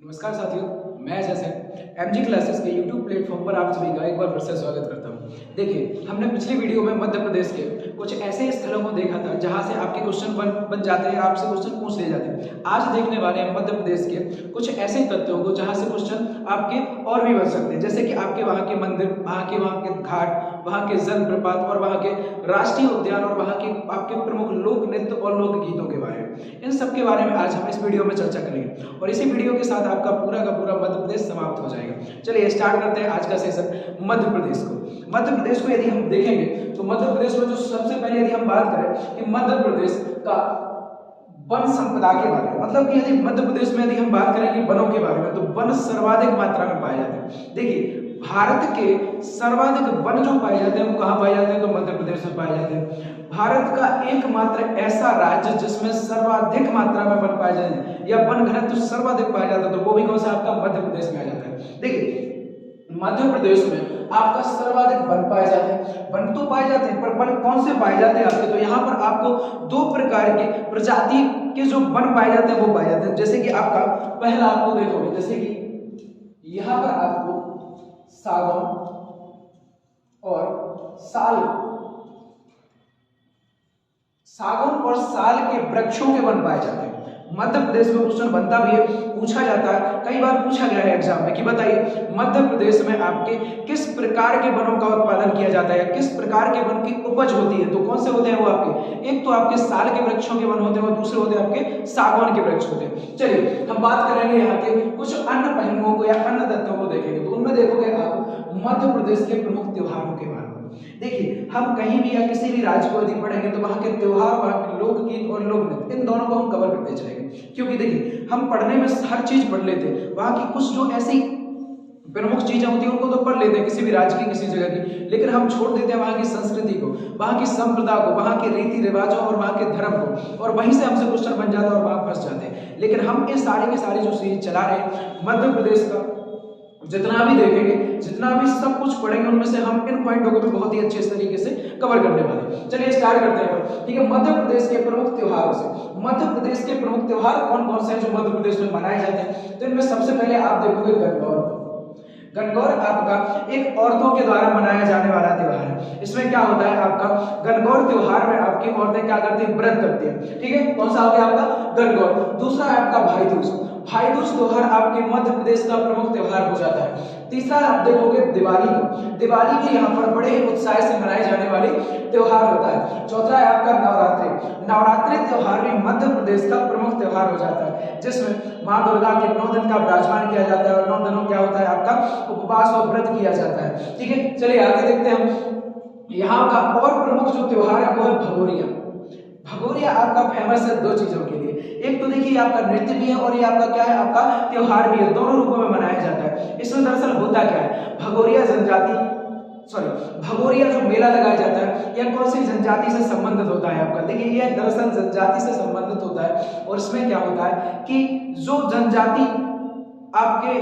नमस्कार साथियों, मैं जैसे एमजी क्लासेस के यूट्यूब प्लेटफॉर्म पर आप सभी का एक बार फिर से स्वागत करता हूं। देखिए, हमने पिछली वीडियो में मध्य प्रदेश के कुछ ऐसे स्थलों को देखा था जहां से आपके क्वेश्चन बन जाते हैं, आपसे क्वेश्चन पूछ लिए जाते हैं। आज देखने वाले हैं मध्य प्रदेश के कुछ ऐसे तथ्यों को जहां से क्वेश्चन आपके और भी बन सकते हैं, जैसे कि आपके वहाँ के मंदिर, वहाँ के घाट, वहाँ के जलप्रपात और वहाँ के राष्ट्रीय उद्यान और वहाँ के आपके प्रमुख लोक नृत्य और लोक गीतों के बारे में। इन सब के बारे में आज हम इस वीडियो में चर्चा करेंगे और इसी वीडियो के साथ आपका पूरा का पूरा मध्य प्रदेश समाप्त हो जाएगा। चलिए स्टार्ट करते हैं आज का सेशन मध्य प्रदेश को। मध्य प्रदेश को यदि हम देखेंगे तो मध्य प्रदेश में जो सबसे पहले यदि हम बात करें कि मध्य प्रदेश का वन संपदा के बारे में, मतलब कि यदि मध्य प्रदेश में यदि हम बात करें कि वनों के बारे में, तो वन सर्वाधिक मात्रा में पाए जाते हैं। देखिए, भारत के सर्वाधिक वन जो पाए जाते हैं वो कहाँ पाए जाते हैं, तो मध्य प्रदेश में पाए जाते हैं। भारत का एकमात्र ऐसा राज्य जिसमें सर्वाधिक मात्रा में वन पाए जाते हैं या वन घनत्व सर्वाधिक पाया जाता है, तो वो भी कौन सा आपका मध्य प्रदेश में आ जाता है। देखिए, मध्य प्रदेश में आपका सर्वाधिक वन पाए जाते हैं। वन तो पाए जाते हैं, पर वन कौन से पाए जाते हैं आपके, तो यहाँ पर आपको दो प्रकार के प्रजाति के जो वन पाए जाते हैं वो पाए जाते हैं। जैसे कि आपका पहला आपको देखोगे, जैसे कि यहाँ पर आपको सागौन और सागौन और साल के वृक्षों के वन पाए जाते हैं। मध्य प्रदेश में क्वेश्चन बनता भी है, पूछा जाता है, कई बार पूछा गया है एग्जाम में कि बताइए मध्य प्रदेश में आपके किस प्रकार के वनों का उत्पादन किया जाता है, किस प्रकार के वन की उपज होती है। तो कौन से होते हैं वो आपके, एक तो आपके साल के वृक्षों के वन होते हैं और दूसरे होते हैं आपके सागौन के वृक्ष होते हैं। चलिए हम बात करेंगे यहाँ के कुछ अन्य पहलुओं को या अन्य तथ्यों को देखेंगे, तो उनमें देखोगे आप मध्य प्रदेश के प्रमुख त्योहारों के बारे में। देखिए, हम कहीं भी या किसी भी राज्य को यदि पढ़ेंगे तो वहाँ के त्योहार, वहाँ के लोकगीत और लोक नृत्य, इन दोनों को हम कवर करते चलेंगे। क्योंकि देखिए, हम पढ़ने में हर चीज पढ़ लेते हैं, वहाँ की कुछ जो ऐसी प्रमुख चीजें होती हैं उनको तो पढ़ लेते हैं किसी भी राज्य की, किसी जगह की, लेकिन हम छोड़ देते हैं वहाँ की संस्कृति को, वहाँ की संप्रदाय को, वहाँ के रीति रिवाजों और वहाँ के धर्म को, और वहीं से हमसे क्वेश्चन बन जाता है और वहाँ फंस जाते हैं। लेकिन हम ये सारी की सारी जो सीरीज चला रहे हैं मध्य प्रदेश का, जितना भी देखेंगे, जितना भी सब कुछ पढ़ेंगे, उनमें से हम इन पॉइंटों को भी बहुत ही अच्छे तरीके से कवर करने वाले हैं। चलिए स्टार्ट करते हैं। ठीक है, मध्य प्रदेश के प्रमुख त्योहारों से। मध्य प्रदेश के प्रमुख त्योहार कौन कौन से हैं जो मध्य प्रदेश में मनाए जाते हैं, तो इनमें सबसे पहले आप देखोगे गणगौर। गणगौर आपका एक औरतों के द्वारा मनाया जाने वाला त्योहार है। इसमें क्या होता है, आपका गणगौर त्योहार में आपकी औरतें क्या करती हैं, व्रत करती हैं। ठीक है, कौन सा हो गया आपका गणगौर। दूसरा है आपका भाई दूज। भाई दूज त्योहार आपके मध्य प्रदेश का प्रमुख त्योहार हो जाता है। तीसरा आप देखोगे दिवाली को। दिवाली भी यहाँ पर बड़े ही उत्साह से मनाए जाने वाले त्योहार होता है। चौथा है आपका नवरात्रि। नवरात्रि त्योहार भी मध्य प्रदेश का प्रमुख त्योहार हो जाता है, जिसमें माँ दुर्गा के 9 दिन का विराजमान किया जाता है और 9 दिनों क्या होता है आपका उपवास और व्रत किया जाता है। ठीक है, चलिए आगे देखते हैं हम। यहाँ का और प्रमुख जो त्योहार है वो है भगोरिया। भगोरिया आपका फेमस है दो चीजों के लिए, एक तो देखिए आपका नृत्य भी है और ये आपका क्या है, आपका त्योहार भी है, दोनों रूपों में मनाया जाता है। इसमें दरअसल होता क्या है, भगोरिया जो मेला लगाया जाता है यह कौन सी जनजाति से संबंधित होता है आपका, देखिए यह दरअसल जनजाति से संबंधित होता है। और इसमें क्या होता है कि जो जनजाति आपके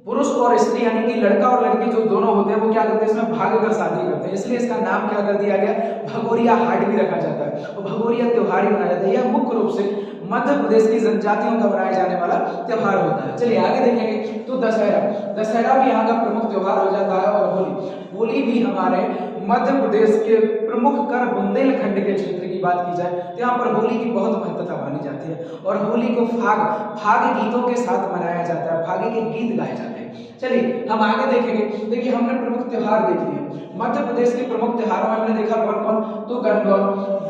पुरुष और स्त्री यानी कि लड़का और लड़की जो दोनों होते हैं वो क्या करते हैं, इसमें भाग कर शादी करते हैं, इसलिए इसका नाम क्या कर दिया गया, भगोरिया हाट भी रखा जाता है और भगोरिया त्योहार ही मनाया जाता है। यह मुख्य रूप से मध्य प्रदेश की जनजातियों का मनाया जाने वाला त्योहार होता है। चलिए आगे देखेंगे तो दशहरा। दशहरा भी यहाँ का प्रमुख त्योहार हो जाता है। और होली, होली भी हमारे मध्य प्रदेश के प्रमुख कर बुंदेलखंड के क्षेत्र की बात की जाए तो यहाँ पर होली की बहुत महत्वता मानी जाती है और होली को फाग गीतों के साथ मनाया जाता है, फागे के गीत गाए जाते हैं। चलिए हम आगे देखेंगे। देखिए, हमने प्रमुख त्योहार देख लिए मध्य प्रदेश के प्रमुख त्योहारों में, हमने देखा कौन कौन, तो गणगौर,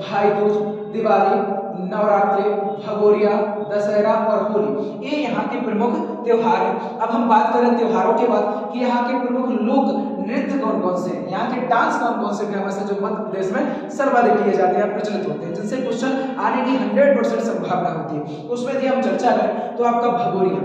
भाई दूज, दिवाली, नवरात्रि, भगोरिया, दशहरा और होली, ये यहाँ के प्रमुख त्योहार हैं। अब हम बात करें त्योहारों के बाद कि यहाँ के प्रमुख लोक नृत्य कौन कौन से, यहाँ के डांस कौन कौन से फेमस है जो मध्य प्रदेश में सर्वाधिक किए जाते हैं, प्रचलित होते हैं, जिनसे क्वेश्चन आने की 100% संभावना होती है। तो उसमें यदि हम चर्चा करें तो आपका भगोरिया,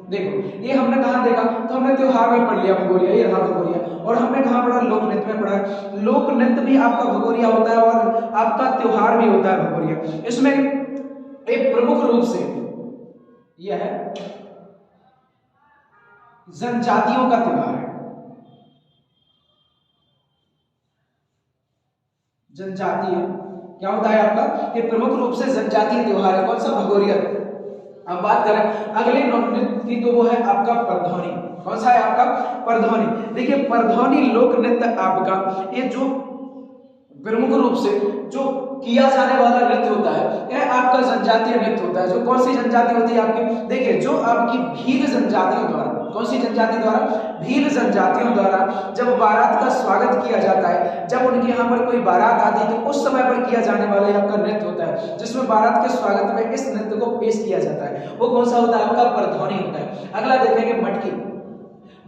देखो ये हमने कहाँ देखा, तो हमने त्योहार में पढ़ लिया भगोरिया, ये रहा भगोरिया। और हमने कहाँ पढ़ा, लोक नृत्य में पढ़ा। लोक नृत्य भी आपका भगोरिया होता है और आपका त्योहार भी होता है भगोरिया। इसमें एक प्रमुख रूप से यह है जनजातियों का त्योहार है। जनजातीय क्या होता है आपका, ये प्रमुख रूप से जनजातीय त्योहार है। कौन सा, भगोरिया। अब बात करें अगले लोक नृत्य की, तो वो है आपका परधौनी। कौन सा है आपका? परधौनी। देखिए परधौनी लोक नृत्य आपका ये जो प्रमुख रूप से जो किया जाने वाला नृत्य होता है यह आपका जनजातीय नृत्य होता है। जो कौन सी जनजाति होती है आपकी? देखिए जो आपकी भील जनजातियों द्वारा, कौन सी जनजाति द्वारा? भील जनजातियों द्वारा जब बारात का स्वागत किया जाता है, जब उनके यहाँ पर कोई बारात आती है तो उस समय पर किया जाने वाला ये आपका नृत्य होता है, जिसमें बारात के स्वागत में इस नृत्य को पेश किया जाता है। वो कौन सा होता है? आपका परधौनी होता है। अगला देखेंगे मटकी।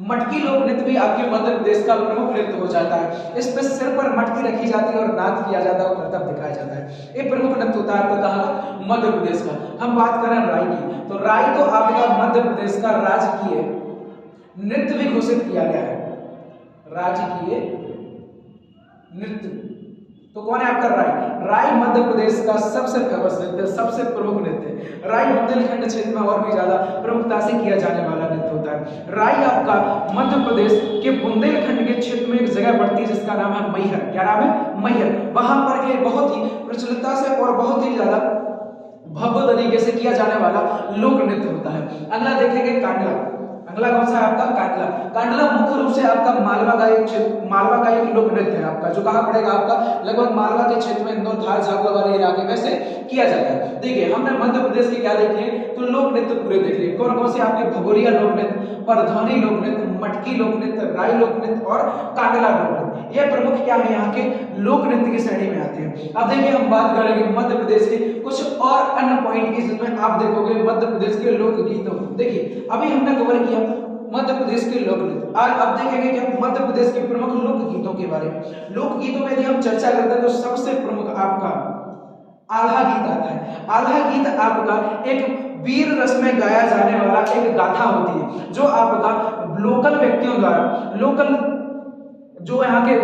मटकी लोक नृत्य भी आपके मध्य प्रदेश का प्रमुख नृत्य हो जाता है। इस पे सिर पर मटकी रखी जाती है और नाच किया जाता है और करतब दिखाया जाता है। ये प्रमुख नृत्य होता है आपका कहाँ? मध्य प्रदेश का। हम बात करें राई की, तो राई तो आपका मध्य प्रदेश का राजकीय नृत्य भी घोषित किया गया है। राजकीय नृत्य तो कौन है आपका? राई। राई मध्य प्रदेश का सबसे फेमस नृत्य, सबसे प्रमुख नृत्य। राई बुंदेलखंड क्षेत्र में और भी ज्यादा प्रमुखता से किया जाने वाला नृत्य होता है। राई आपका मध्य प्रदेश के बुंदेलखंड के क्षेत्र में एक जगह पड़ती है जिसका नाम है मैहर। क्या नाम है? मैहर। वहां पर ये बहुत ही प्रचलितता से और बहुत ही ज्यादा भव्य तरीके से किया जाने वाला लोक नृत्य होता है। अगला देखेंगे कांडला। अगला कौन सा है आपका? कांडला। कांडला मुख्य रूप से आपका मालवा का एक लोक नृत्य है आपका, जो कहाँ पड़ेगा आपका? लगभग मालवा के क्षेत्र में इंदौर, धार, झाबुआ वाले इलाके में से किया जाता है। देखिए हमने मध्य प्रदेश की क्या देख लिए, तो लोक नृत्य पूरे देख लिए। कौन कौन से आपके? भगोरिया लोक नृत्य, परधौनी लोक नृत्य, मटकी लोक नृत्य, राई लोक नृत्य और कांडला लोक नृत्य। ये प्रमुख क्या है यहाँ के लोक नृत्य की श्रेणी में आते हैं। अब देखिए हम बात करेंगे मध्य प्रदेश के कुछ और अन्य पॉइंट की, जिसमें आप देखोगे मध्य प्रदेश के लोकगीतों। देखिए अभी हमने कवर किया मध्य प्रदेश के लोक नृत्य, आज अब देखेंगे कि मध्य प्रदेश के प्रमुख लोकगीतों के बारे में। लोकगीतों में यदि हम चर्चा करते हैं तो सबसे प्रमुख आपका आल्हा गीत आता है। आल्हा गीत आपका एक वीर रस में गाया जाने वाला एक गाथा होती है, जो आपका लोकल व्यक्तियों द्वारा, लोकल जो यहाँ के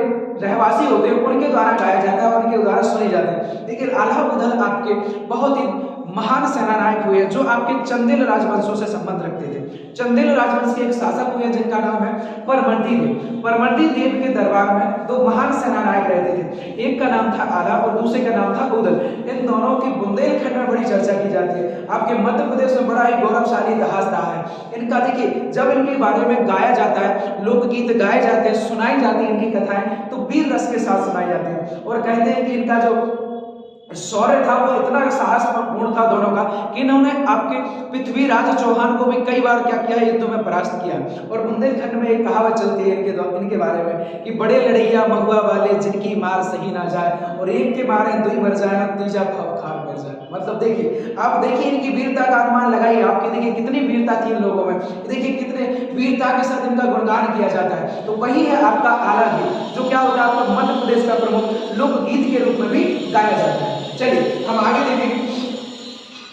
रहवासी होते हैं उनके द्वारा गाया जाता है और उनके द्वारा सुने जाते हैं। लेकिन आल्हा उदल आपके बहुत ही महान सेनानायक हुए जो आपके चंदेल राजवंशों से संबंध रखते थे। चंदेल राजवंश के एक शासक हुए जिनका नाम है परमंडी देव। परमंडी देव के दरबार में दो महान सेनानायक रहते थे, एक का नाम था आल्हा और दूसरे का नाम था उदल। इन दोनों की बुंदेलखंड में बड़ी चर्चा की जाती है। आपके मध्य प्रदेश में बड़ा ही गौरवशाली इतिहास रहा है इनका। देखिए जब इनके बारे में गाया जाता है, लोकगीत गाए जाते हैं, सुनाई जाती है इनकी कथाएं, तो वीर रस के साथ सुनाई जाती है। और कहते हैं कि इनका जो शौर्य था वो इतना साहसपूर्ण था दोनों का कि इन्होंने आपके पृथ्वीराज चौहान को भी कई बार क्या किया, युद्ध में परास्त किया। और बुंदेलखंड में एक कहावत चलती है इनके बारे में कि बड़े लड़ैया महुआ वाले जिनकी मार सही ना जाए, और एक के मारे दुई मर जाए, तीजा खार मर जाए। मतलब देखिए आप देखिए इनकी वीरता का अनुमान लगाइए, आपकी देखिए कितनी वीरता थी इन लोगों में, देखिए कितने वीरता के साथ इनका गुणगान किया जाता है। तो वही है आपका आल्हा गीत, जो क्या होता है आपका मध्य प्रदेश का प्रमुख लोकगीत के रूप में भी गाया जाता है। चलिए हम आगे देखेंगे।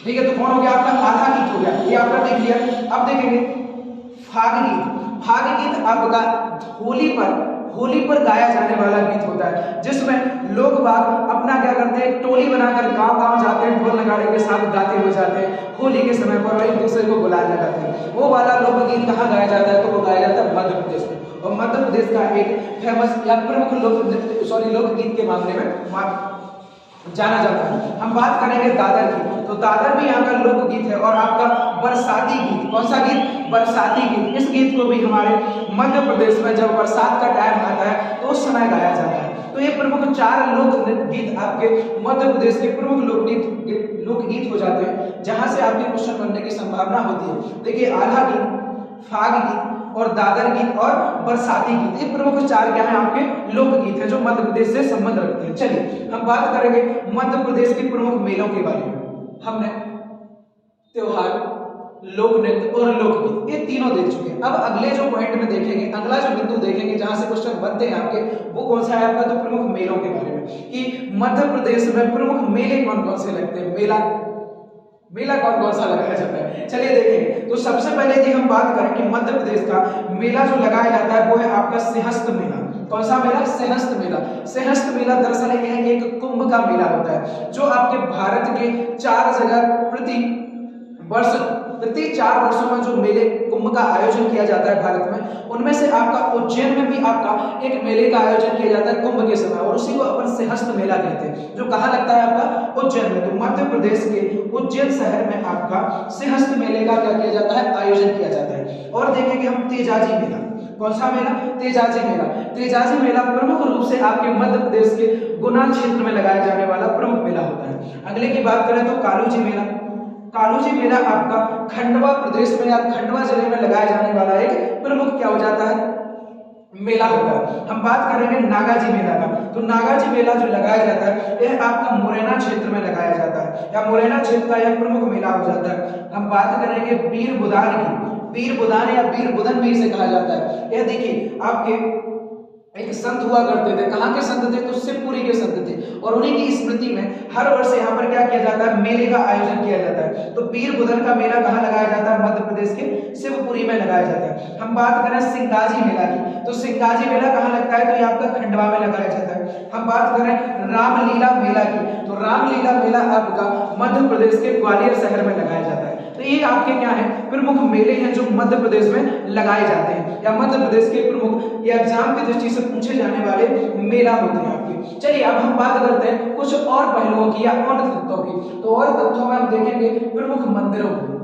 ठीक है, तो कौन हो गया आपका? आल्हा गीत हो गया, ये आपका देख लिया। अब देखेंगे फाग गीत। फाग गीत आपका होली पर गाया जाने वाला गीत होता है, जिसमें लोग बाग अपना क्या करते हैं, टोली बनाकर गांव-गांव जाते हैं, ढोल नगाड़े के साथ गाते हुए जाते हैं होली के समय पर, एक दूसरे को गुलाल लगाते हैं। वो वाला लोकगीत कहाँ गाया जाता है? तो वो गाया जाता है मध्य प्रदेश में। और मध्य प्रदेश का एक फेमस या प्रमुख लोकगीत के मामले में जाना जाता है। हम बात करेंगे दादर की, तो दादर भी यहाँ का लोकगीत है। और आपका बरसाती गीत, कौन सा गीत? बरसाती गीत। इस गीत को भी हमारे मध्य प्रदेश में जब बरसात का टाइम आता है तो उस समय गाया जाता है। तो ये प्रमुख 4 लोक गीत आपके मध्य प्रदेश के प्रमुख लोकगीत हो जाते हैं, जहां से आपके क्वेश्चन बनने की संभावना होती है। देखिए आल्हा गीत, फाग गीत और दादर गीत और बरसाती गीत, ये प्रमुख 4 क्या है आपके लोकगीत है जो मध्य प्रदेश से संबंध रखते हैं। चलिए हम बात करेंगे मध्य प्रदेश के प्रमुख मेलों के बारे में। हमने त्योहार, लोक नृत्य और लोकगीत ये तीनों देख चुके हैं। अब अगले जो पॉइंट में देखेंगे, अगला जो बिंदु देखेंगे जहां से क्वेश्चन बनते हैं आपके, वो कौन सा है आपका? तो प्रमुख मेलों के बारे में, कि मध्य प्रदेश में प्रमुख मेले कौन कौन से लगते हैं, मेला कौन कौन सा लगाया जाता है। चलिए देखें, तो सबसे पहले यदि हम बात करें कि मध्य प्रदेश का मेला जो लगाया जाता है वो है आपका सिंहस्थ मेला। कौन सा मेला? सिंहस्थ मेला। सिंहस्थ मेला दरअसल एक कुंभ का मेला होता है, जो आपके भारत के 4 जगह प्रति वर्ष प्रति 4 वर्षों में जो मेले कुंभ का आयोजन किया जाता है भारत में, उनमें से आपका उज्जैन में भी आपका एक मेले का आयोजन किया जाता है कुंभ के समय, और उसी को अपन सिंहस्थ मेला कहते हैं, जो कहाँ लगता है आपका उज्जैन में। तो मध्य प्रदेश के उज्जैन शहर में आपका सिंहस्थ मेले का क्या किया जाता है, आयोजन किया जाता है। और देखेंगे हम तेजाजी मेला। कौन सा मेला? तेजाजी मेला। तेजाजी मेला प्रमुख रूप से आपके मध्य प्रदेश के गुना क्षेत्र में लगाया जाने वाला प्रमुख मेला होता है। अगले की बात करें तो कालूजी मेला। कालूजी मेला आपका खंडवा प्रदेश में या खंडवा जिले में लगाया जाने वाला एक प्रमुख क्या हो जाता है, मेला होता है। हम बात करेंगे नागाजी मेला का। तो नागाजी मेला जो लगाया जाता है यह आपका मुरैना क्षेत्र में लगाया जाता है, या मुरैना क्षेत्र का यह प्रमुख मेला हो जाता है। हम बात करेंगे वीर बुदान की। वीर बुदान या वीर बुदन भी इसे कहा जाता है। यह देखिए आपके एक संत हुआ करते थे। कहाँ के संत थे? तो शिवपुरी के संत थे, और उन्हीं की स्मृति में हर वर्ष यहाँ पर क्या किया जाता है, मेले का आयोजन किया जाता है। तो वीर बुदन का मेला कहाँ लगाया जाता है? मध्य प्रदेश के शिवपुरी में लगाया जाता है। हम बात करें सिंगाजी मेला की, तो सिंगाजी मेला कहाँ लगता है? तो ये आपका खंडवा में लगाया जाता है। हम बात करें रामलीला मेला की, तो रामलीला मेला आपका मध्य प्रदेश के ग्वालियर शहर में लगाया जाता है। तो ये आपके क्या है, प्रमुख मेले हैं जो मध्य प्रदेश में लगाए जाते हैं, या मध्य प्रदेश के प्रमुख या एग्जाम की दृष्टि से पूछे जाने वाले मेला होते हैं आपके। चलिए अब हम बात करते हैं कुछ और पहलुओं की या और तथ्यों की। तो और तथ्यों में हम देखेंगे प्रमुख मंदिरों को।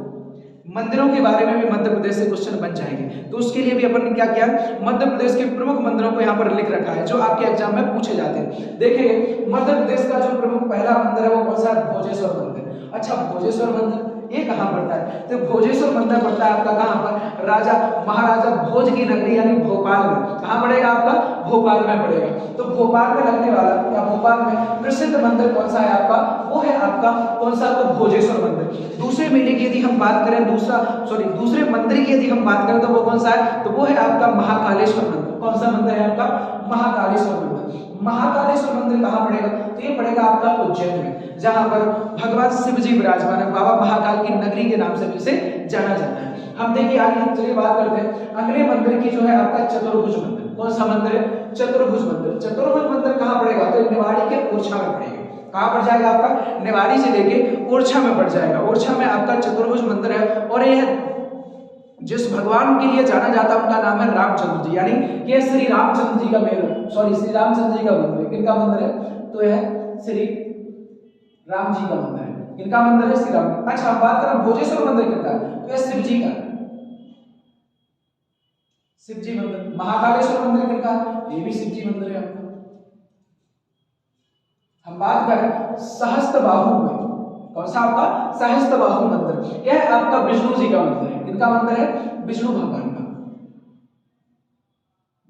मंदिरों के बारे में भी मध्य प्रदेश से क्वेश्चन बन जाएंगे, तो उसके लिए भी अपन ने क्या किया, मध्य प्रदेश के प्रमुख मंदिरों को यहाँ पर लिख रखा है जो आपके एग्जाम में पूछे जाते हैं। देखिए मध्य प्रदेश का जो प्रमुख पहला मंदिर है वो कौन सा है? भोजेश्वर मंदिर। अच्छा, भोजेश्वर मंदिर ये कहाँ पड़ता है? तो भोजेश्वर मंदिर पड़ता है आपका कहाँ पर? राजा महाराजा भोज की नगरी यानी भोपाल में। कहाँ पड़ेगा आपका? भोपाल में पड़ेगा। तो भोपाल में लगने वाला या भोपाल में प्रसिद्ध मंदिर कौन सा है आपका? वो है आपका कौन सा? तो भोजेश्वर मंदिर। दूसरे मेले की यदि हम बात करें, दूसरे मंदिर की यदि हम बात करें तो वो कौन सा है? तो वो है आपका महाकालेश्वर मंदिर। कौन सा मंदिर है आपका? महाकालेश्वर मंदिर। महाकालेश्वर मंदिर कहाँ पड़ेगा? तो ये पड़ेगा आपका उज्जैन में, जहां पर भगवान शिव जी विराजमान है। बाबा महाकाल की नगरी के नाम से भी इसे जाना जाता है। हम देखिए आगे चलिए बात करते हैं अगले मंदिर की, जो है आपका चतुर्भुज मंदिर। कौन सा मंदिर है? चतुर्भुज मंदिर। चतुर्भुज मंदिर कहाँ पड़ेगा? तो निवाड़ी के ओरछा में पड़ेगा। कहाँ पड़ जाएगा आपका? निवाड़ी से लेके ओरछा में पड़ जाएगा। ओरछा में आपका चतुर्भुज मंदिर है, और यह जिस भगवान के लिए जाना जाता है उनका नाम है रामचंद्र जी, यानी ये श्री रामचंद्र जी का श्री रामचंद्र जी का मंदिर है। किनका मंदिर है? तो यह श्री राम जी का मंदिर है। किनका मंदिर है? श्री राम। अच्छा, हम बात करें भोजेश्वर मंदिर किनका है? तो यह शिव जी का, शिव जी मंदिर। महाकालेश्वर मंदिर किनका? ये भी शिव जी मंदिर है आपका। हम बात करें सहस्त्रबाहु में, कौन सा आपका? सहस्त्रबाहु मंदिर। यह आपका विष्णु जी का मंदिर है। किनका मंदिर है? विष्णु भगवान का,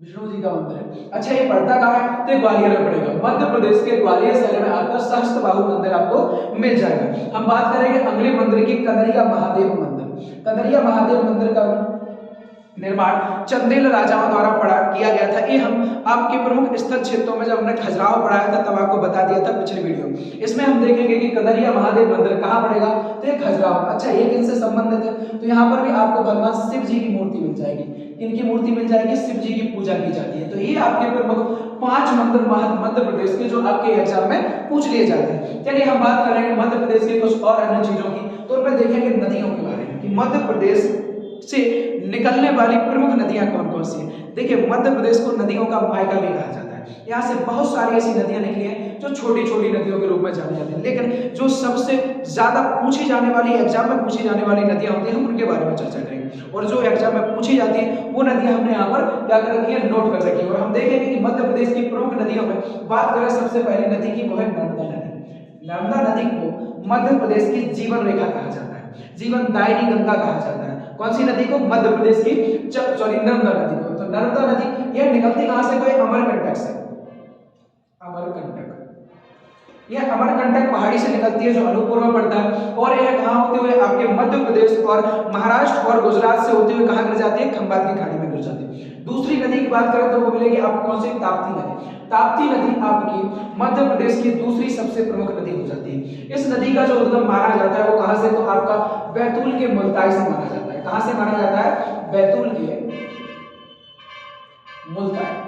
विष्णु जी का मंदिर है। अच्छा, ये पड़ता कहाँ है? तो ग्वालियर में पड़ेगा। मध्य प्रदेश के ग्वालियर शहर में आपका सहस्त्रबाहु मंदिर आपको मिल जाएगा। हम बात करेंगे अगले मंदिर की, कदरिया महादेव मंदिर। कदरिया महादेव मंदिर का निर्माण चंदेल राजाओं द्वारा किया गया था। ये हम आपके प्रमुख स्थल क्षेत्रों में जब हमने खजुराहो पढ़ाया था तब आपको बता दिया था पिछले वीडियो में। इसमें हम देखेंगे कि कदरिया महादेव मंदिर कहाँ पड़ेगा? तो ये खजुराहो। अच्छा, ये किनसे संबंधित है? तो यहाँ पर भी आपको भगवान शिव जी की मूर्ति मिल जाएगी। इनकी मूर्ति मिल जाएगी, शिव जी की पूजा की जाती है। तो ये आपके प्रमुख 5 मंदिर मध्य प्रदेश के जो आपके एग्जाम में पूछ लिए जाते हैं। चलिए हम बात करेंगे मध्य प्रदेश के कुछ और अन्य चीजों की। तो उनमें देखेंगे नदियों के बारे में कि मध्य प्रदेश से निकलने वाली प्रमुख नदियां कौन कौन सी हैं। देखिए मध्य प्रदेश को नदियों का मायका भी कहा जाता है। यहाँ से बहुत सारी ऐसी नदियां निकली हैं जो छोटी छोटी नदियों के रूप में जानी जाती हैं, लेकिन जो सबसे ज्यादा पूछी जाने वाली, एग्जाम में पूछी जाने वाली नदियां होती हैं, हम उनके बारे में चर्चा करेंगे। और जो एग्जाम में पूछी जाती है वो नदियां हमने यहाँ पर क्या कर रखी है, नोट कर रखी है। और हम देखेंगे कि मध्य प्रदेश की प्रमुख नदियों में बात करें सबसे पहली नदी की, वो है नर्मदा नदी। नर्मदा नदी को मध्य प्रदेश की जीवन रेखा कहा जाता है, जीवन दायिनी गंगा कहा जाता है। कौन सी नदी को? मध्य प्रदेश की नर्मदा नदी को। तो नर्मदा नदी यह निकलती कहां से? तो अमरकंटक से। अमरकंटक, यह अमरकंटक पहाड़ी से निकलती है जो अनूपपुर में पड़ता है, और यह कहां होते हुए आपके मध्य प्रदेश और महाराष्ट्र और गुजरात से होते हुए कहां गिर जाती है? खंबात की खाड़ी में गिर जाती है। दूसरी नदी की बात करें तो वो मिलेगी आपको कौन सी? ताप्ती नदी। ताप्ती नदी आपकी मध्य प्रदेश की दूसरी सबसे प्रमुख नदी हो जाती है। इस नदी का जो उद्गम माना जाता है वो कहां से? तो आपका बैतूल के मुल्ताई से माना जाता है। कहां से माना जाता है? बैतूल के मुल्ताई।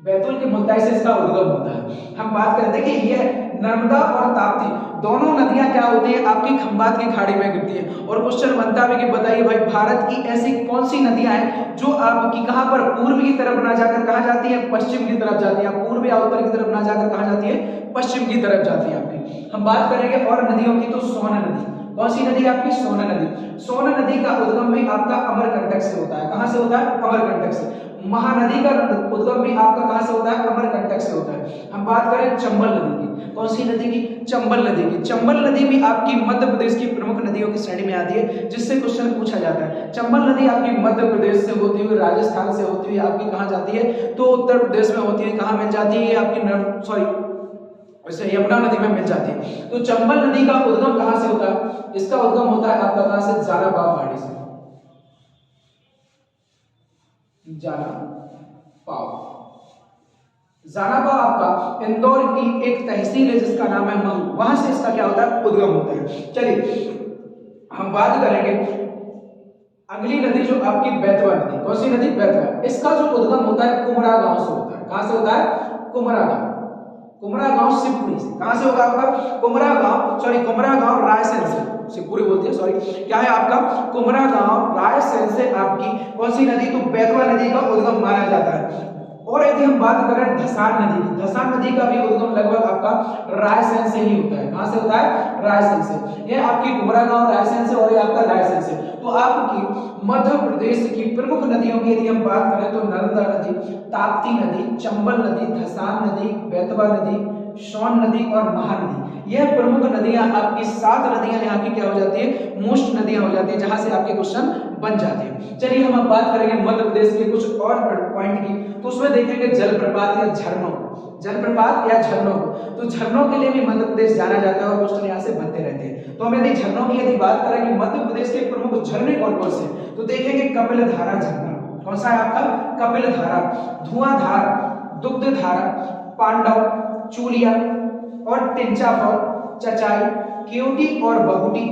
बैतूल के मुल्ताई से इसका उद्गम होता है। हम बात करें, देखिए यह नर्मदा और ताप्ती दोनों नदियां क्या होती है आपकी खंबात की खाड़ी में गिरती है। और क्वेश्चन बनता है कि बताइए भाई भारत की ऐसी कौन सी नदियां हैं जो आपकी कहां पर पूर्व की तरफ ना जाकर कहां जाती है, पश्चिम की तरफ जाती है, पूर्व या उत्तर की तरफ ना जाकर कहां जाती है, पश्चिम की तरफ जाती है आपकी। हम बात करेंगे और नदियों की तो सोन नदी, कौन सी नदी आपकी, सोन नदी। सोन नदी का उद्गम भी आपका अमरकंटक से होता है, कहां से होता है, अमरकंटक से। महानदी का उद्गम भी आपका कहां से होता है, अमरकंटक से होता है। हम बात करें चंबल नदी की, कौन सी नदी की, चंबल नदी की। चंबल नदी भी आपकी मध्य प्रदेश की प्रमुख नदियों की श्रेणी में आती है, जिससे क्वेश्चन पूछा जाता है। चंबल नदी आपकी मध्य प्रदेश से होती हुई राजस्थान से होती हुई आपकी कहां जाती है, तो उत्तर प्रदेश में होती है, कहां मिल जाती है आपकी वैसे यमुना नदी में मिल जाती है। तो चंबल नदी का उद्गम कहां से होता है, इसका उद्गम होता है आपका कहां से, जानाबाव पहाड़ी से, जानाबाव आपका इंदौर की एक तहसील है जिसका नाम है महू, वहां से इसका क्या होता है, उद्गम होता है। चलिए हम बात करेंगे अगली नदी जो आपकी बेतवा नदी, कौन सी नदी, बेतवा। इसका जो उद्गम होता है कुमरा गांव से होता है, कहां से होता है, कुमरा गांव, कुमरा गांव शिवपुरी से। कहां से होगा आपका, कुमरा गांव रायसेन से, शिवपुरी बोलते हैं सॉरी, क्या है आपका कुमरा गांव रायसेन से आपकी कौन सी नदी, तो बेतवा नदी का उद्गम माना जाता है। और यदि हम बात करें धसान नदी की, धसान नदी का भी उद्गम लगभग आपका रायसेन से ही होता है, कहां से होता है, रायसेन से। ये आपकी कुमरा गांव रायसेन से और ये आपका रायसेन से। तो आपकी मध्य प्रदेश की प्रमुख नदियों की यदि हम बात करें तो नर्मदा नदी, ताप्ती नदी, चंबल नदी, धसान नदी, बेतवा नदी, सोन नदी और महानदी, यह प्रमुख नदियां आपकी 7 नदियां यहाँ की क्या हो जाती है, मोस्ट नदियां हो जाती है, जहां से आपके क्वेश्चन बन जाते हैं। चलिए हम अब बात करेंगे मध्य प्रदेश के कुछ और पॉइंट की, तो उसमें देखेंगे जलप्रपात या झरनों, जलप्रपात या झरनों को। तो झरनों के लिए भी मध्य प्रदेश जाना जाता है और क्वेश्चन यहाँ से बनते रहते हैं। तो हम यदि झरनों की यदि बात करेंगे मध्य प्रदेश के प्रमुख झरने कौन कौन से, तो देखेंगे कपिलधारा झरना, कौन सा है आपका, कपिलधारा, धुआंधार, दुग्धधारा, पांडव, चूलिया और टिंचा फॉल, चचाई, केवटी और बहुटी,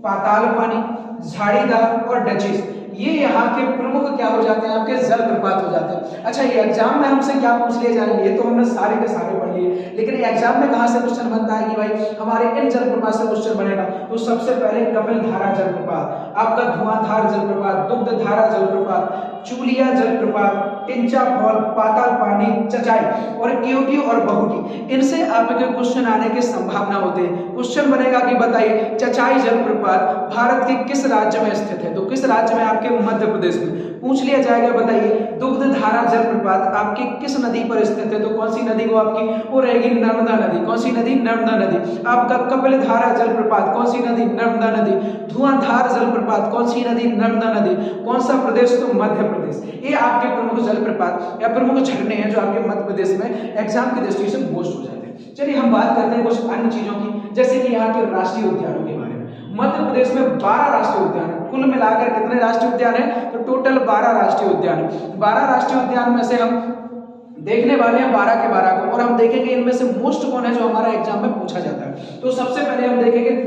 पाताल पानी, झाड़ीदार और डचेस, ये यहाँ के प्रमुख क्या हो जाते हैं, आपके जलप्रपात हो जाते हैं। अच्छा ये एग्जाम में हमसे क्या पूछ लिए जाएंगे, ये तो हमने सारे के सारे पढ़ लिए, लेकिन एग्जाम में कहाँ से क्वेश्चन बनता है कि भाई हमारे इन जलप्रपात से क्वेश्चन बनेगा। तो सबसे पहले कपिलधारा जलप्रपात, आपका धुआंधार जलप्रपात, दुग्धधारा जलप्रपात, चूलिया जलप्रपात, टिंचा फॉल, पाताल पानी, चचाई और केवटी और बहुटी, इनसे आपके क्वेश्चन आने की संभावना होती है। क्वेश्चन बनेगा कि बताइए चचाई जलप्रपात भारत के किस राज्य में स्थित है, तो किस राज्य में, आपके मध्य प्रदेश में। पूछ लिया जाएगा बताइए दुग्धधारा जलप्रपात आपकी किस नदी पर स्थित है, तो कौन सी नदी को आपकी, वो रहेगी नर्मदा नदी, कौन सी नदी, नर्मदा नदी। आपका कपिलधारा जलप्रपात कौन सी नदी, नर्मदा नदी। धुआंधार जलप्रपात कौन सी नदी, नर्मदा नदी। कौन सा प्रदेश, तो मध्य प्रदेश। ये आपके प्रमुख जलप्रपात या प्रमुख झरने हैं जो आपके मध्य प्रदेश में एग्जाम की दृष्टि से मोस्ट हो जाते हैं। चलिए हम बात करते हैं कुछ अन्य चीजों की, जैसे कि यहाँ के राष्ट्रीय उद्यानों के बारे में। मध्य प्रदेश में 12 राष्ट्रीय उद्यान है, कुल मिलाकर कितने राष्ट्रीय उद्यान है, तो टोटल 12 राष्ट्रीय उद्यान है। 12 राष्ट्रीय उद्यान में से हम देखने वाले हैं 12 के 12 को, और हम देखेंगे इनमें से मोस्ट कौन है जो हमारा एग्जाम में पूछा जाता है। तो सबसे पहले हम देखेंगे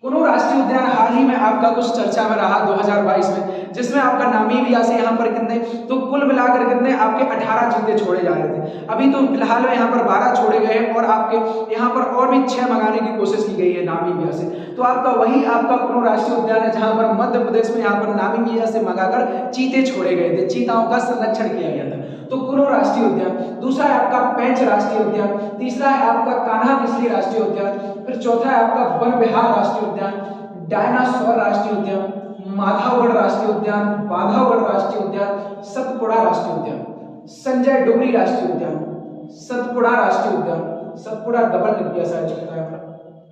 कुनो राष्ट्रीय उद्यान हाल ही में आपका कुछ चर्चा में रहा 2022 में, जिसमें आपका नामीबिया से यहाँ पर कितने, तो कुल मिलाकर कितने आपके 18 चीते छोड़े जा रहे थे। अभी तो फिलहाल में यहाँ पर 12 छोड़े गए हैं और आपके यहाँ पर और भी 6 मंगाने की कोशिश की गई है नामीबिया से। तो आपका वही आपका कुनो राष्ट्रीय उद्यान है जहाँ पर मध्य प्रदेश में यहाँ पर नामीबिया से मंगाकर चीते छोड़े गए थे, चीताओं का संरक्षण किया गया था। तो कुनो राष्ट्रीय उद्यान। दूसरा है आपका पेंच राष्ट्रीय उद्यान, तीसरा है आपका कान्हा किसली राष्ट्रीय उद्यान, फिर चौथा है आपका वन विहार राष्ट्रीय उद्यान, डायनासोर राष्ट्रीय उद्यान, माधवगढ़ राष्ट्रीय उद्यान, बांधवगढ़ राष्ट्रीय उद्यान, सतपुड़ा राष्ट्रीय उद्यान, संजय डोगरी राष्ट्रीय उद्यान, सतपुड़ा राष्ट्रीय उद्यान। सतपुड़ा डबल लिख दिया शायद लगता है,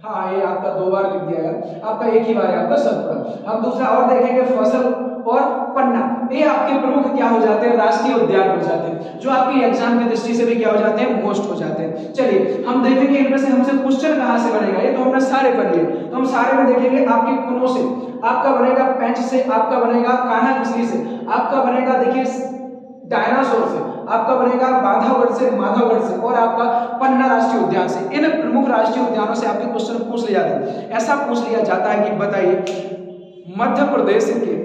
हाँ ये आपका 2 बार लिख दिया है, आपका एक ही बार है आपका सतपुड़ा। हम दूसरा और देखेंगे फसल और पन्ना, ये आपके प्रमुख क्या हो जाते हैं, राष्ट्रीय उद्यान हो जाते हैं, जो आपकी एग्जाम की दृष्टि से भी क्या हो जाते हैं, मोस्ट हो जाते हैं। चलिए हम देखेंगे इनमें से हमसे क्वेश्चन कहां से बनेगा, ये तो हमने सारे कर लिए, तो हम सारे में देखेंगे आपके कुनों से आपका बनेगा, पेंच से आपका बनेगा, कान्हा किसली से आपका बनेगा, देखिए डायनासोर से आपका बनेगा, बांधवगढ़ से, माधवगढ़ से और आपका पन्ना राष्ट्रीय उद्यान से। इन प्रमुख राष्ट्रीय उद्यानों से आपके क्वेश्चन पूछ लिए जाते हैं। ऐसा पूछ लिया जाता है कि बताइए मध्य प्रदेश के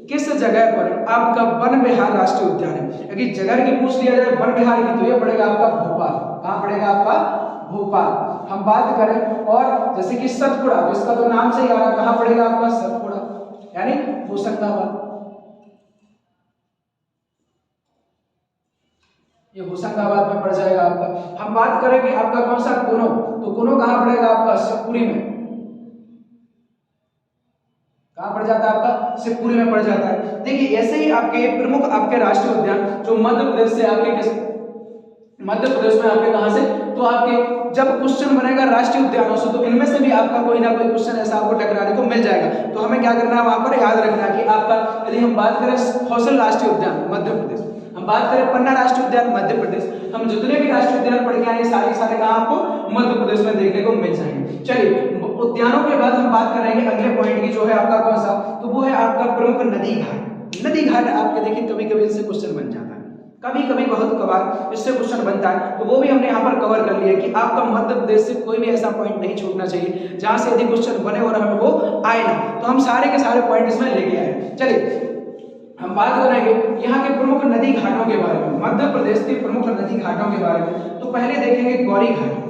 किस जगह पर आपका वन विहार राष्ट्रीय उद्यान है। यदि जगह की पूछ लिया जाए वन विहार की, तो ये पड़ेगा आपका भोपाल। कहां पड़ेगा आपका, भोपाल। हम बात करें और जैसे कि सतपुड़ा, तो इसका तो नाम से ही आ रहा, कहाँ पड़ेगा आपका सतपुड़ा, यानी होशंगाबाद, ये होशंगाबाद में पड़ जाएगा आपका। हम बात करेंगे आपका कौन सा कोनो, तो कोनो कहाँ पड़ेगा आपका शिवपुरी में, कहाँ पड़ जाता है आपका शिवपुरी में पड़ जाता है। देखिए ऐसे ही आपके प्रमुख आपके राष्ट्रीय उद्यान जो मध्य प्रदेश से आपके किस मध्य प्रदेश में आपके कहां से, तो आपके जब क्वेश्चन बनेगा राष्ट्रीय उद्यानों से तो इनमें से भी आपका कोई ना कोई क्वेश्चन ऐसा आपको टकराने को मिल जाएगा। तो हमें क्या करना है, वहां पर याद रखना कि आपका यदि हम बात करें हौसल राष्ट्रीय उद्यान मध्य प्रदेश, हम बात करें पन्ना राष्ट्रीय उद्यान मध्य प्रदेश, हम जितने भी राष्ट्रीय उद्यान पढ़ के आए सारे सारे कहाँ आपको मध्य प्रदेश में देखने को मिल जाएंगे। चलिए उद्यानों के बाद हम बात करेंगे अगले पॉइंट की, जो है आपका कौन सा, तो वो है आपका प्रमुख नदी घाट। नदी घाट आपके देखिए कभी कभी इससे क्वेश्चन बन जाता है, कभी कभी बहुत कबार इससे क्वेश्चन बनता है, तो वो भी हमने यहाँ पर कवर कर लिया कि आपका मध्य प्रदेश से कोई भी ऐसा पॉइंट नहीं छूटना चाहिए जहां से यदि क्वेश्चन बने और हमें वो आए ना, तो हम सारे के सारे पॉइंट इसमें लेके आए। चलिए हम बात करेंगे यहाँ के प्रमुख नदी घाटों के बारे में, मध्य प्रदेश के प्रमुख नदी घाटों के बारे में। तो पहले देखेंगे गौरी घाट।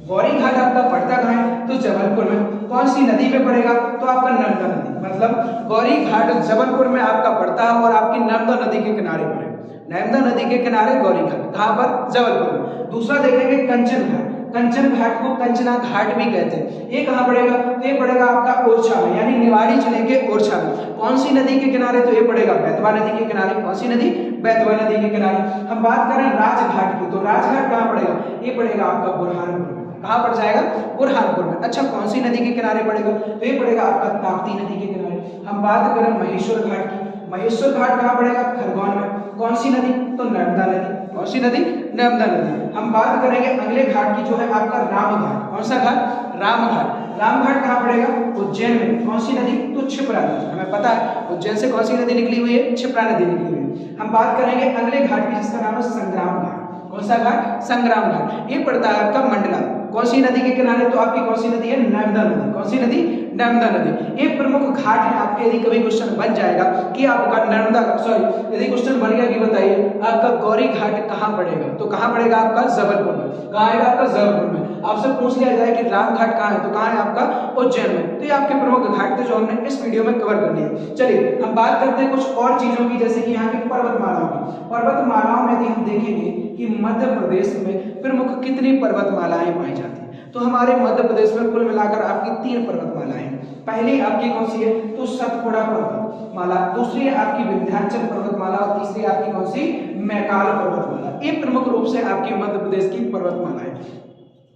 गौरी घाट आपका पड़ता कहाँ है, तो जबलपुर में। कौन सी नदी पे पड़ेगा, तो आपका नर्मदा नदी, मतलब गौरी घाट जबलपुर में आपका पड़ता है और आपकी नर्मदा नदी के किनारे पर है। नर्मदा नदी के किनारे गौरी घाट, कहाँ पर, जबलपुर में। दूसरा देखेंगे कंचन घाट। कंचन घाट को कंचना घाट भी कहते हैं। ये कहाँ पड़ेगा, तो ये पड़ेगा आपका ओरछा में, यानी निवाड़ी जिले के ओरछा में। कौन सी नदी के किनारे, तो ये पड़ेगा बेतवा नदी के किनारे। कौन सी नदी, बेतवा नदी के किनारे। हम बात करें राजघाट की, तो राजघाट कहाँ पड़ेगा, ये पड़ेगा आपका बुरहानपुर में। कहाँ पड़ जाएगा, बुरहानपुर में। अच्छा कौन सी नदी के किनारे पड़ेगा, तो ये पड़ेगा आपका ताप्ती नदी के किनारे। हम बात करें महेश्वर घाट की, महेश्वर घाट कहाँ पड़ेगा, खरगोन में। कौन सी नदी, तो नर्मदा नदी। कौन सी नदी, नर्मदा नदी। हम बात करेंगे अगले घाट की, जो है आपका राम घाट। कौन सा घाट, राम घाट। राम घाट कहाँ पड़ेगा, उज्जैन में। कौन सी नदी, तो क्षिप्रा नदी। हमें पता है उज्जैन से कौन सी नदी निकली हुई है, क्षिप्रा नदी निकली हुई है। हम बात करेंगे अगले घाट की, जिसका नाम है संग्राम घाट। कौन सा घाट, संग्राम घाट। ये पड़ता है आपका मंडला। कौन सी नदी के किनारे, तो आपकी कौन सी नदी है, नर्मदा नदी। कौन सी नदी, नर्मदा नदी। ये प्रमुख घाट है आपके। यदि कभी क्वेश्चन बन जाएगा कि आपका नर्मदा, सॉरी यदि क्वेश्चन बन गया कि बताइए आपका गौरी घाट कहाँ पड़ेगा, तो कहाँ पड़ेगा आपका जबलपुर में। कहाँ आएगा आपका जबलपुर में। आपसे पूछ लिया जाए कि राम घाट कहाँ है, तो कहाँ है आपका उज्जैन में। तो ये आपके प्रमुख घाट थे जो हमने इस वीडियो में कवर कर लिए। चलिए हम बात करते हैं कुछ और चीजों की, जैसे कि यहाँ की पर्वतमालाओं की। पर्वतमालाओं में यदि हम देखेंगे कि मध्य प्रदेश में प्रमुख कितनी पर्वतमालाएं पाई जाती है, तो हमारे मध्य प्रदेश में कुल मिलाकर आपकी 3 पर्वतमालाएं हैं। पहली आपकी कौन सी है, तो सतपुड़ा पर्वतमाला। दूसरी है आपकी विंध्याचल पर्वतमाला और तीसरी आपकी कौन सी, मैकाल पर्वतमाला। ये प्रमुख रूप से आपकी मध्य प्रदेश की पर्वतमाला है।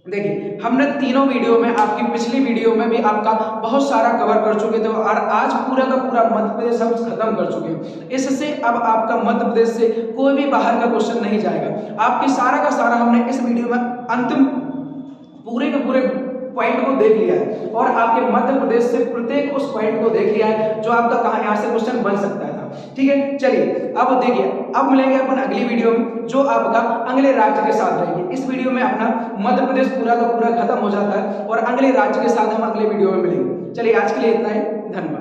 देखिए हमने तीनों वीडियो में, आपकी पिछली वीडियो में भी आपका बहुत सारा कवर कर चुके थे और आज पूरा का पूरा मध्य प्रदेश हम खत्म कर चुके हैं। इससे अब आपका मध्य प्रदेश से कोई भी बाहर का क्वेश्चन नहीं जाएगा। आपकी सारा का सारा हमने इस वीडियो में अंतिम पूरे के पूरे पॉइंट को देख लिया है और आपके मध्य प्रदेश से प्रत्येक उस पॉइंट को देख लिया है जो आपका कहाँ यहाँ से क्वेश्चन बन सकता था। ठीक है, चलिए अब देखिए, अब मिलेंगे अपन अगली वीडियो में जो आपका अगले राज्य के साथ रहेगी। इस वीडियो में अपना मध्य प्रदेश पूरा का पूरा खत्म हो जाता है और अगले राज्य के साथ हम अगले वीडियो में मिलेंगे। चलिए आज के लिए इतना ही, धन्यवाद।